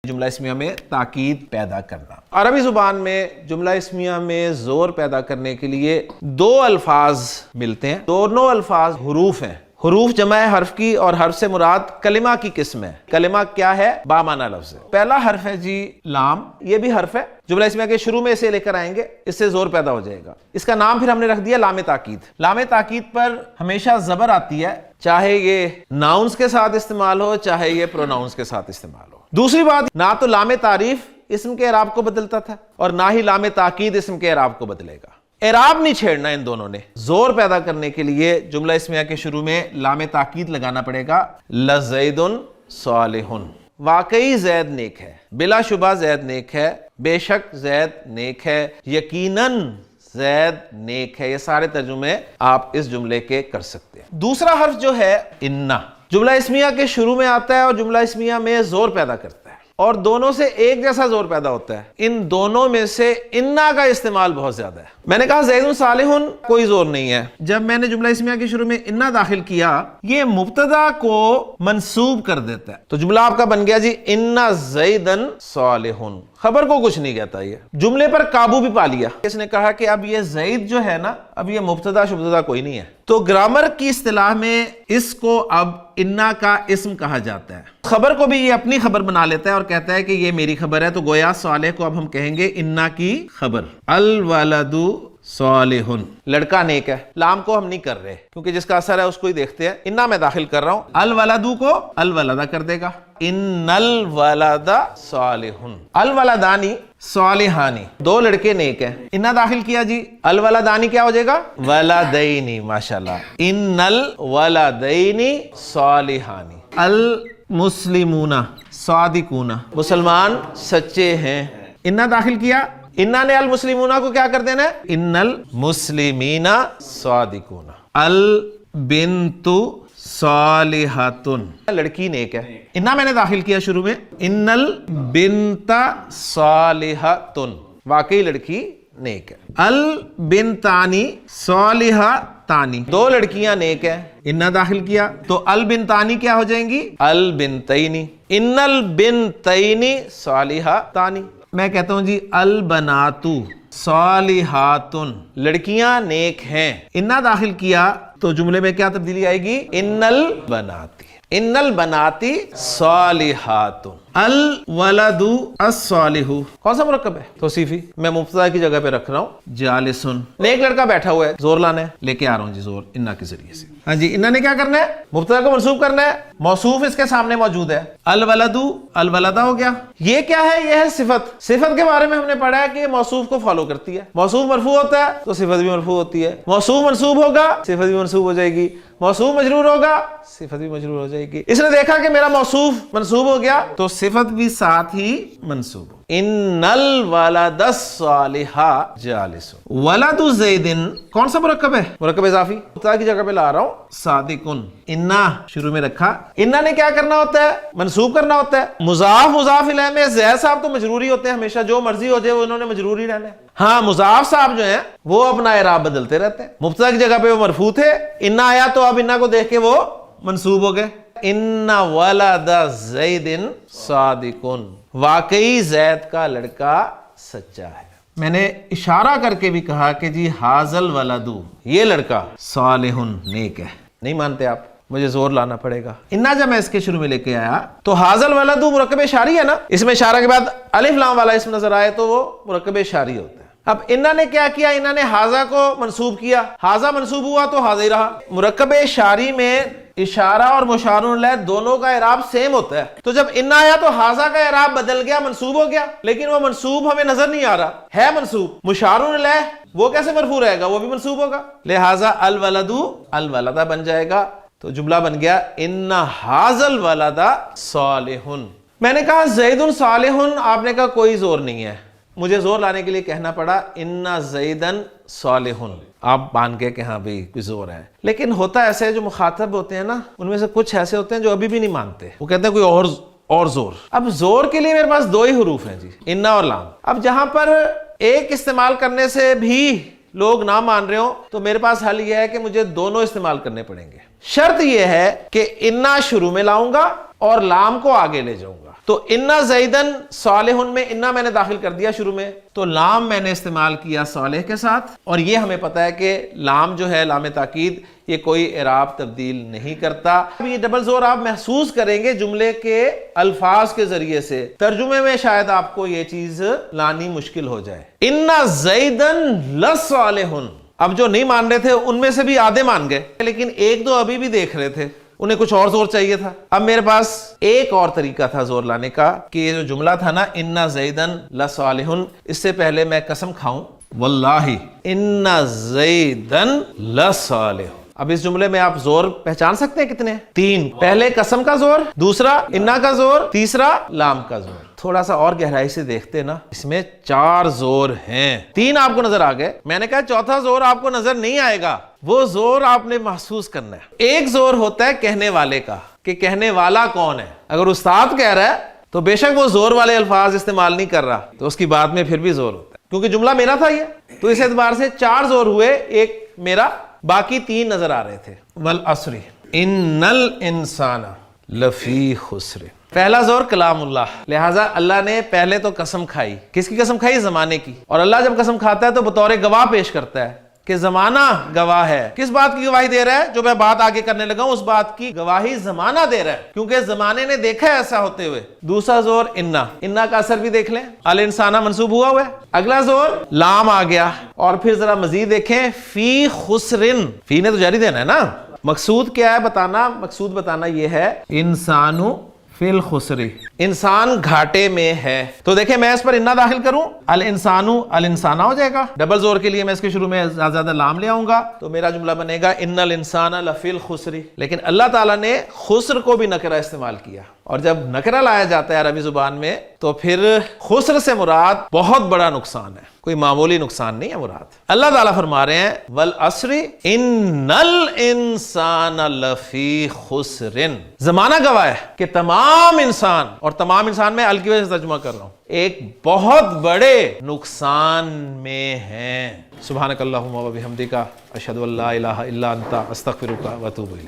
جملہ اسمیہ میں تاکید پیدا کرنا۔ عربی زبان میں جملہ اسمیہ میں زور پیدا کرنے کے لیے دو الفاظ ملتے ہیں، دونوں الفاظ حروف ہیں۔ حروف جمع ہے حرف کی، اور حرف سے مراد کلمہ کی قسم ہے۔ کلمہ کیا ہے؟ بامعنی لفظ ہے۔ پہلا حرف ہے جی لام، یہ بھی حرف ہے، جملہ اسمیہ کے شروع میں اسے لے کر آئیں گے، اس سے زور پیدا ہو جائے گا۔ اس کا نام پھر ہم نے رکھ دیا لام تاکید۔ لام تاکید پر ہمیشہ زبر آتی ہے، چاہے یہ ناؤنس کے ساتھ استعمال ہو، چاہے یہ پروناؤنس کے ساتھ استعمال ہو۔ دوسری بات، نہ تو لام تعریف اسم کے اعراب کو بدلتا تھا، اور نہ ہی لام تاکید اسم کے اعراب کو بدلے گا۔ اعراب نہیں چھیڑنا ان دونوں نے۔ زور پیدا کرنے کے لیے جملہ اسمیہ کے شروع میں لام تاکید لگانا پڑے گا۔ لزید صالح، واقعی زید نیک ہے، بلا شبہ زید نیک ہے، بے شک زید نیک ہے، یقیناً زید نیک ہے۔ یہ سارے ترجمے آپ اس جملے کے کر سکتے ہیں۔ دوسرا حرف جو ہے انا، جملہ اسمیہ کے شروع میں آتا ہے اور جملہ اسمیہ میں زور پیدا کرتا ہے، اور دونوں سے ایک جیسا زور پیدا ہوتا ہے۔ ان دونوں میں سے انا کا استعمال بہت زیادہ ہے۔ میں نے کہا زید صالح، کوئی زور نہیں ہے۔ جب میں نے جملہ اسمیہ کے شروع میں انا داخل کیا، یہ مبتدا کو منصوب کر دیتا ہے، تو جملہ آپ کا بن گیا جی انا زیدن صالح۔ خبر کو کچھ نہیں کہتا، یہ جملے پر قابو بھی پا لیا۔ اس نے کہا کہ اب یہ زید جو ہے نا، اب یہ مبتدا شبتدا کوئی نہیں ہے، تو گرامر کی اصطلاح میں اس کو اب انا کا اسم کہا جاتا ہے۔ خبر کو بھی یہ اپنی خبر بنا لیتا ہے اور کہتا ہے کہ یہ میری خبر ہے، تو گویا صالح کو اب ہم کہیں گے انا کی خبر۔ الولد صالح، لڑکا نیک ہے۔ لام کو ہم نہیں کر رہے کیونکہ جس کا اثر ہے اس کو ہی دیکھتے ہیں۔ انا میں داخل کر رہا ہوں، الولدو کو الولدہ کر دے گا۔ ان الولد صالح، الولدانی صالحانی، دو لڑکے نیک ہیں۔ انا داخل کیا جی، الولدانی کیا ہو جائے گا؟ ولدینی، ماشاءاللہ۔ ان الولدین صالحانی۔ المسلمون صادقون، مسلمان سچے ہیں۔ انا داخل کیا، انا نے المسلمون کو کیا کر دینا ہے؟ ان المسلمین صادقون۔ البنت صالحۃ، لڑکی نیک ہے۔ انا میں نے داخل کیا شروع میں، ان البنت صالحۃ، واقعی لڑکی نیک ہے۔ البنتانی صالحتانی، دو لڑکیاں نیک ہیں۔ انا داخل کیا تو البنتانی کیا ہو جائیں گی؟ البنتینی۔ ان البنتینی صالحتانی۔ میں کہتا ہوں جی البناتو صالحات، لڑکیاں نیک ہیں۔ انا داخل کیا تو جملے میں کیا تبدیلی آئے گی؟ ان البناتی، ان البناتی صالحات۔ الولد الصالح، کون سا مرکب ہے؟ توصیفی۔ میں مبتدا کی جگہ پہ رکھ رہا ہوں جالسن، نیک لڑکا بیٹھا ہوا ہے۔ زور لانا ہے، لے کے آ رہا ہوں جی زور انا کے ذریعے سے۔ ہاں جی، انا نے کیا کرنا ہے؟ مبتدا کو منصوب کرنا ہے، موصوف اس کے سامنے موجود ہے۔ الولد الولدہ ہو گیا۔ یہ کیا ہے؟ یہ ہے صفت۔ صفت کے بارے میں ہم نے پڑھا ہے کہ یہ موصوف کو فالو کرتی ہے۔ موصوف مرفوع ہوتا ہے تو صفت بھی مرفوع ہوتی ہے، موصوف منصوب ہوگا صفت بھی منصوب ہو جائے گی، موصوف مجرور ہوگا صفت بھی مجرور ہو جائے گی۔ اس نے دیکھا کہ میرا موصوف منصوب ہو گیا تو صفت بھی ساتھ ہی منصوب ہو۔ ان الولد الصالح جالس۔ ولد زید، کون سا مرکب ہے؟ مرکب اضافی، مبتدا کی جگہ پہ لا رہا ہوں صادقن۔ انا شروع میں رکھا، انا نے کیا کرنا ہوتا ہے؟ منصوب کرنا ہوتا ہے۔ مضاف مضاف الیہ میں زید صاحب تو مجروری ہوتے ہیں ہمیشہ، جو مرضی ہو جائے وہ انہوں نے مجروری رہنا ہے۔ ہاں مضاف صاحب جو ہیں وہ اپنا اعراب بدلتے رہتے ہیں۔ مبتدا کی جگہ پہ وہ مرفوع تھے، انا آیا تو اب انا کو دیکھ کے وہ منصوب ہو گئے۔ ان ولد زید صادقن، واقعی زید کا لڑکا سچا ہے۔ میں نے اشارہ کر کے بھی کہا کہ جی حاضل ولدو، یہ لڑکا صالح نیک ہے۔ نہیں مانتے آپ؟ مجھے زور لانا پڑے گا۔ انا جب میں اس کے شروع میں لے کے آیا تو حاضل ولدو مرکب اشاری ہے نا، اس میں اشارہ کے بعد الف لام والا اسم نظر آئے تو وہ مرکب اشاری ہوتا ہے۔ اب انا نے کیا کیا؟ انا نے حاضہ کو منصوب کیا، حاضہ منصوب ہوا تو حاضہ ہی رہا۔ مرکب اشاری میں اشارہ اور مشار الیہ دونوں کا اعراب سیم ہوتا ہے، تو جب انا آیا تو حاضہ کا اعراب بدل گیا، منصوب ہو گیا، لیکن وہ منصوب ہمیں نظر نہیں آ رہا ہے منصوب۔ مشار الیہ وہ کیسے مرفوع رہے گا؟ وہ بھی منصوب ہوگا، لہذا الولد الولدہ بن جائے گا، تو جملہ بن گیا ان حاذا الولد صالح۔ میں نے کہا زید صالح، آپ نے کہا کوئی زور نہیں ہے۔ مجھے زور لانے کے لیے کہنا پڑا ان زیدن صالح، آپ مان گئے کہ ہاں بھئی کوئی زور ہے۔ لیکن ہوتا ایسے ہے، جو مخاطب ہوتے ہیں نا ان میں سے کچھ ایسے ہوتے ہیں جو ابھی بھی نہیں مانتے، وہ کہتے ہیں کوئی اور زور۔ اب زور کے لیے میرے پاس دو ہی حروف ہیں جی، انا اور لام۔ اب جہاں پر ایک استعمال کرنے سے بھی لوگ نہ مان رہے ہوں تو میرے پاس حل یہ ہے کہ مجھے دونوں استعمال کرنے پڑیں گے۔ شرط یہ ہے کہ انا شروع میں لاؤں گا اور لام کو آگے لے جاؤں گا، تو انا زیدن صالح میں انا میں نے داخل کر دیا شروع میں، تو لام میں نے استعمال کیا صالح کے ساتھ، اور یہ ہمیں پتا ہے کہ لام جو ہے لام تاکید یہ کوئی اعراب تبدیل نہیں کرتا۔ یہ ڈبل زور آپ محسوس کریں گے جملے کے الفاظ کے ذریعے سے، ترجمے میں شاید آپ کو یہ چیز لانی مشکل ہو جائے۔ انا زیدن لصالح، اب جو نہیں مان رہے تھے ان میں سے بھی آدھے مان گئے، لیکن ایک دو ابھی بھی دیکھ رہے تھے، انہیں کچھ اور زور چاہیے تھا۔ اب میرے پاس ایک اور طریقہ تھا زور لانے کا کہ یہ جو جملہ تھا نا انا زیدن لصالح، اس سے پہلے میں قسم کھاؤں واللہ انا زیدن لصالح، اب اس جملے میں آپ زور پہچان سکتے ہیں کتنے؟ تین، پہلے قسم کا زور، دوسرا انا کا زور، تیسرا لام کا زور۔ تھوڑا سا اور گہرائی سے دیکھتے نا، اس میں 4 زور ہیں، 3 آپ کو نظر آ گئے، میں نے کہا چوتھا زور آپ کو نظر نہیں آئے گا، وہ زور آپ نے محسوس کرنا ہے۔ ایک زور ہوتا ہے کہنے والے کا، کہ کہنے والا کون ہے، اگر استاد کہہ رہا ہے تو بے شک وہ زور والے الفاظ استعمال نہیں کر رہا، تو اس کی بات میں پھر بھی زور ہوتا ہے، کیونکہ جملہ میرا تھا یہ، تو اس اعتبار سے 4 زور ہوئے، ایک میرا، باقی 3 نظر آ رہے تھے۔ والعصر ان الانسان لفی خسر، پہلا زور کلام اللہ، لہٰذا اللہ نے پہلے تو قسم کھائی، کس کی قسم کھائی؟ زمانے کی، اور اللہ جب قسم کھاتا ہے تو بطور گواہ پیش کرتا ہے کہ زمانہ گواہ ہے۔ کس بات کی گواہی دے رہا ہے؟ جو میں بات آگے کرنے لگا ہوں اس بات کی گواہی زمانہ دے رہا ہے، کیونکہ زمانے نے دیکھا ہے ایسا ہوتے ہوئے۔ دوسرا زور انا کا اثر بھی دیکھ لیں، الانسانہ منصوب ہوا ہوا ہے۔ اگلا زور لام آ گیا، اور پھر ذرا مزید دیکھیں فی خسرن، فی نے تو جاری دینا ہے نا، مقصود کیا ہے بتانا؟ مقصود بتانا یہ ہے انسانو فی الخسر، انسان گھاٹے میں ہے۔ تو دیکھیں میں اس پر انا داخل کروں، الانسانو الانسانہ ہو جائے گا، ڈبل زور کے لیے میں اس کے شروع میں زیادہ لام لے آؤں گا تو میرا جملہ بنے گا ان الانسان لفی الخسر۔ لیکن اللہ تعالیٰ نے خسر کو بھی نکرہ استعمال کیا، اور جب نکرہ لایا جاتا ہے عربی زبان میں تو پھر خسر سے مراد بہت بڑا نقصان ہے، کوئی معمولی نقصان نہیں ہے مراد۔ اللہ تعالیٰ فرما رہے ہیں والعصر ان الانسان لفی خسر، زمانہ گواہ ہے کہ تمام انسان، اور تمام انسان میں ال کی وجہ سے ترجمہ کر رہا ہوں، ایک بہت بڑے نقصان میں ہیں۔ سبحانک اللہم و بحمدک اشہد ان لا الہ الا انت استغفرک و اتوب الیک۔